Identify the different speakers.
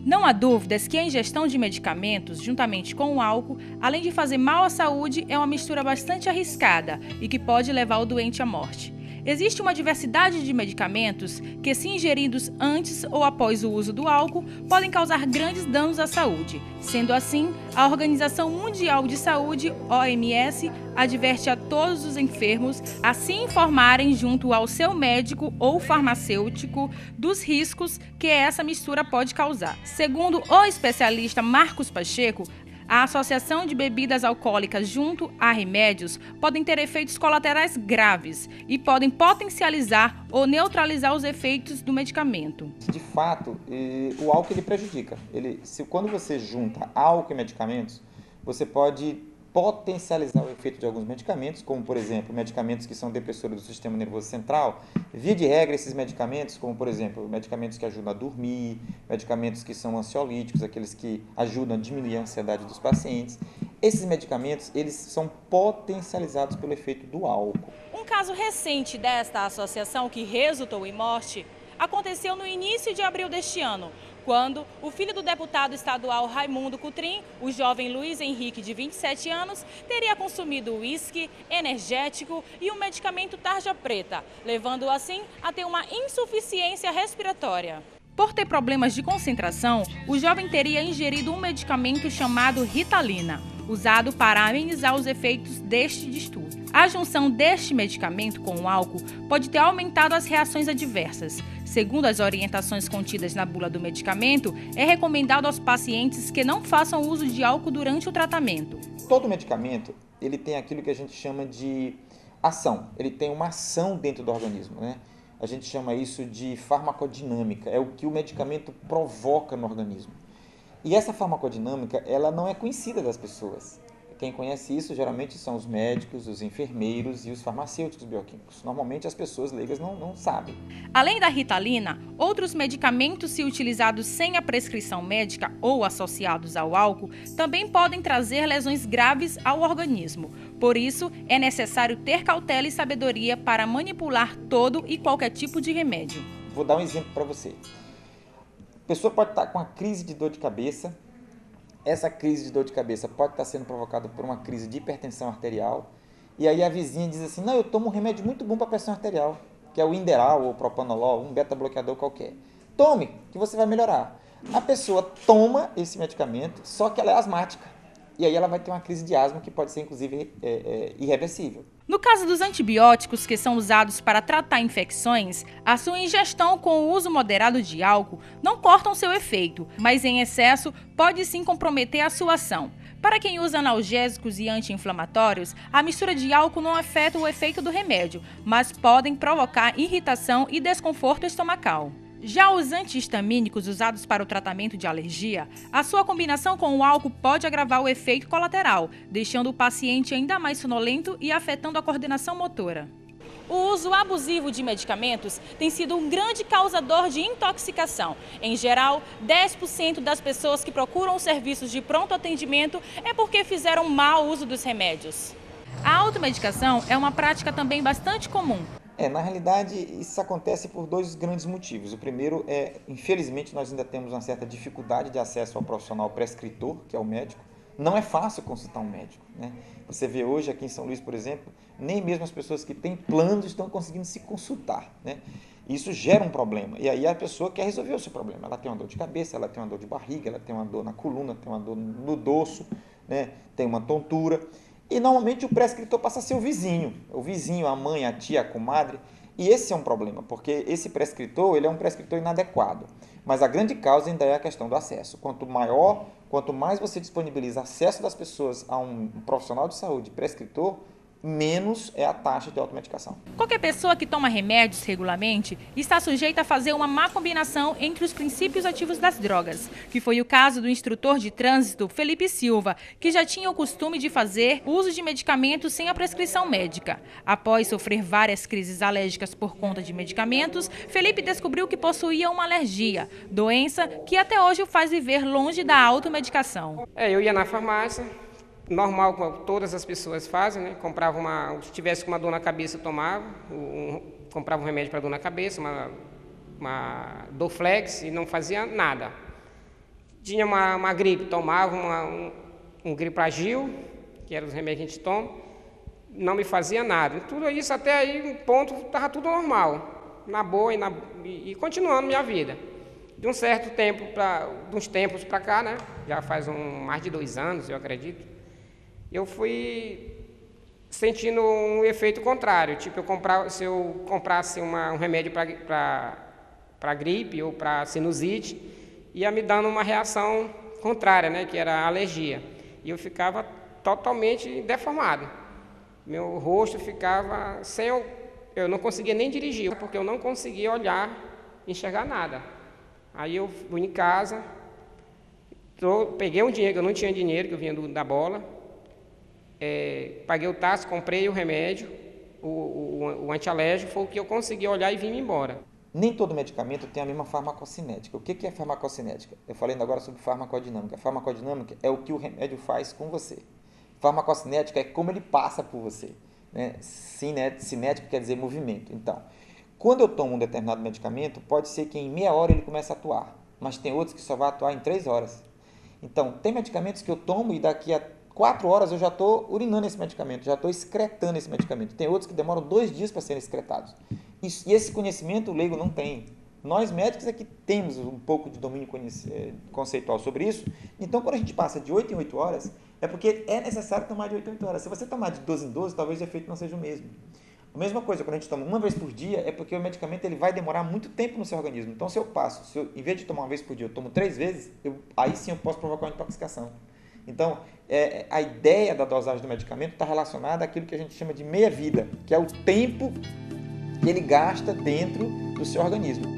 Speaker 1: Não há dúvidas que a ingestão de medicamentos, juntamente com o álcool, além de fazer mal à saúde, é uma mistura bastante arriscada e que pode levar o doente à morte. Existe uma diversidade de medicamentos que, se ingeridos antes ou após o uso do álcool, podem causar grandes danos à saúde. Sendo assim, a Organização Mundial de Saúde, OMS, adverte a todos os enfermos a se informarem junto ao seu médico ou farmacêutico dos riscos que essa mistura pode causar. Segundo o especialista Marcos Pacheco, a associação de bebidas alcoólicas junto a remédios podem ter efeitos colaterais graves e podem potencializar ou neutralizar os efeitos do medicamento.
Speaker 2: De fato, o álcool ele prejudica. Quando você junta álcool e medicamentos, você pode potencializar o efeito de alguns medicamentos, como, por exemplo, medicamentos que são depressores do sistema nervoso central. Via de regra, esses medicamentos, como, por exemplo, medicamentos que ajudam a dormir, medicamentos que são ansiolíticos, aqueles que ajudam a diminuir a ansiedade dos pacientes. Esses medicamentos, eles são potencializados pelo efeito do álcool.
Speaker 1: Um caso recente desta associação que resultou em morte aconteceu no início de abril deste ano, quando o filho do deputado estadual Raimundo Cutrim, o jovem Luiz Henrique, de 27 anos, teria consumido uísque, energético e um medicamento tarja preta, levando-o assim a ter uma insuficiência respiratória. Por ter problemas de concentração, o jovem teria ingerido um medicamento chamado Ritalina, usado para amenizar os efeitos deste distúrbio. A junção deste medicamento com o álcool pode ter aumentado as reações adversas. Segundo as orientações contidas na bula do medicamento, é recomendado aos pacientes que não façam uso de álcool durante o tratamento.
Speaker 2: Todo medicamento, ele tem aquilo que a gente chama de ação. Ele tem uma ação dentro do organismo, né? A gente chama isso de farmacodinâmica, é o que o medicamento provoca no organismo. E essa farmacodinâmica, ela não é conhecida das pessoas. Quem conhece isso geralmente são os médicos, os enfermeiros e os farmacêuticos bioquímicos. Normalmente as pessoas leigas não sabem.
Speaker 1: Além da Ritalina, outros medicamentos, se utilizados sem a prescrição médica ou associados ao álcool, também podem trazer lesões graves ao organismo. Por isso, é necessário ter cautela e sabedoria para manipular todo e qualquer tipo de remédio.
Speaker 2: Vou dar um exemplo para você. A pessoa pode estar com uma crise de dor de cabeça. Essa crise de dor de cabeça pode estar sendo provocada por uma crise de hipertensão arterial. E aí a vizinha diz assim, não, eu tomo um remédio muito bom para a pressão arterial, que é o Inderal ou Propanolol, um beta-bloqueador qualquer. Tome, que você vai melhorar. A pessoa toma esse medicamento, só que ela é asmática. E aí ela vai ter uma crise de asma que pode ser, inclusive, irreversível.
Speaker 1: No caso dos antibióticos que são usados para tratar infecções, a sua ingestão com o uso moderado de álcool não cortam seu efeito, mas em excesso pode sim comprometer a sua ação. Para quem usa analgésicos e anti-inflamatórios, a mistura de álcool não afeta o efeito do remédio, mas podem provocar irritação e desconforto estomacal. Já os antihistamínicos usados para o tratamento de alergia, a sua combinação com o álcool pode agravar o efeito colateral, deixando o paciente ainda mais sonolento e afetando a coordenação motora. O uso abusivo de medicamentos tem sido um grande causador de intoxicação. Em geral, 10% das pessoas que procuram os serviços de pronto atendimento é porque fizeram mau uso dos remédios. A automedicação é uma prática também bastante comum.
Speaker 2: Na realidade, isso acontece por dois grandes motivos. O primeiro é, infelizmente, nós ainda temos uma certa dificuldade de acesso ao profissional prescritor, que é o médico. Não é fácil consultar um médico, né? Você vê hoje aqui em São Luís, por exemplo, nem mesmo as pessoas que têm planos estão conseguindo se consultar, né? Isso gera um problema. E aí a pessoa quer resolver o seu problema. Ela tem uma dor de cabeça, ela tem uma dor de barriga, ela tem uma dor na coluna, tem uma dor no dorso, né? Tem uma tontura. E normalmente o prescritor passa a ser o vizinho, a mãe, a tia, a comadre. E esse é um problema, porque esse prescritor, ele é um prescritor inadequado. Mas a grande causa ainda é a questão do acesso. Quanto mais você disponibiliza acesso das pessoas a um profissional de saúde prescritor, menos é a taxa de automedicação.
Speaker 1: Qualquer pessoa que toma remédios regularmente está sujeita a fazer uma má combinação entre os princípios ativos das drogas, que foi o caso do instrutor de trânsito Felipe Silva, que já tinha o costume de fazer uso de medicamentos sem a prescrição médica. Após sofrer várias crises alérgicas por conta de medicamentos, Felipe descobriu que possuía uma alergia, doença que até hoje o faz viver longe da automedicação.
Speaker 3: Eu ia na farmácia, normal, como todas as pessoas fazem, né? Comprava se tivesse com uma dor na cabeça, eu tomava, comprava um remédio para dor na cabeça, uma Dorflex, e não fazia nada. Tinha uma gripe, tomava um gripagil, que era os remédios que a gente toma, não me fazia nada. Tudo isso até aí, um ponto, estava tudo normal, na boa e continuando minha vida. De um certo tempo, de uns tempos para cá, né? Já faz mais de 2 anos, eu acredito, eu fui sentindo um efeito contrário. Tipo, se eu comprasse um remédio para gripe ou para sinusite, ia me dando uma reação contrária, né? Que era a alergia. E eu ficava totalmente deformado. Meu rosto ficava sem... Eu não conseguia nem dirigir, porque eu não conseguia olhar, enxergar nada. Aí eu fui em casa, peguei um dinheiro, eu não tinha dinheiro, que eu vinha da bola, paguei o táxi, comprei o remédio, o antialérgico, foi o que eu consegui olhar e vim embora.
Speaker 2: Nem todo medicamento tem a mesma farmacocinética. O que é farmacocinética? Eu falei ainda agora sobre farmacodinâmica. Farmacodinâmica é o que o remédio faz com você. Farmacocinética é como ele passa por você. Né? Cinético quer dizer movimento. Então, quando eu tomo um determinado medicamento, pode ser que em meia hora ele comece a atuar, mas tem outros que só vai atuar em 3 horas. Então, tem medicamentos que eu tomo e daqui a 4 horas eu já estou urinando esse medicamento, já estou excretando esse medicamento. Tem outros que demoram 2 dias para serem excretados. E esse conhecimento o leigo não tem. Nós médicos é que temos um pouco de domínio conceitual sobre isso. Então, quando a gente passa de 8 em 8 horas, é porque é necessário tomar de 8 em 8 horas. Se você tomar de 12 em 12, talvez o efeito não seja o mesmo. A mesma coisa, quando a gente toma uma vez por dia, é porque o medicamento ele vai demorar muito tempo no seu organismo. Então, se eu em vez de tomar uma vez por dia, eu tomo 3 vezes, aí sim eu posso provocar uma intoxicação. Então, a ideia da dosagem do medicamento está relacionada àquilo que a gente chama de meia-vida, que é o tempo que ele gasta dentro do seu organismo.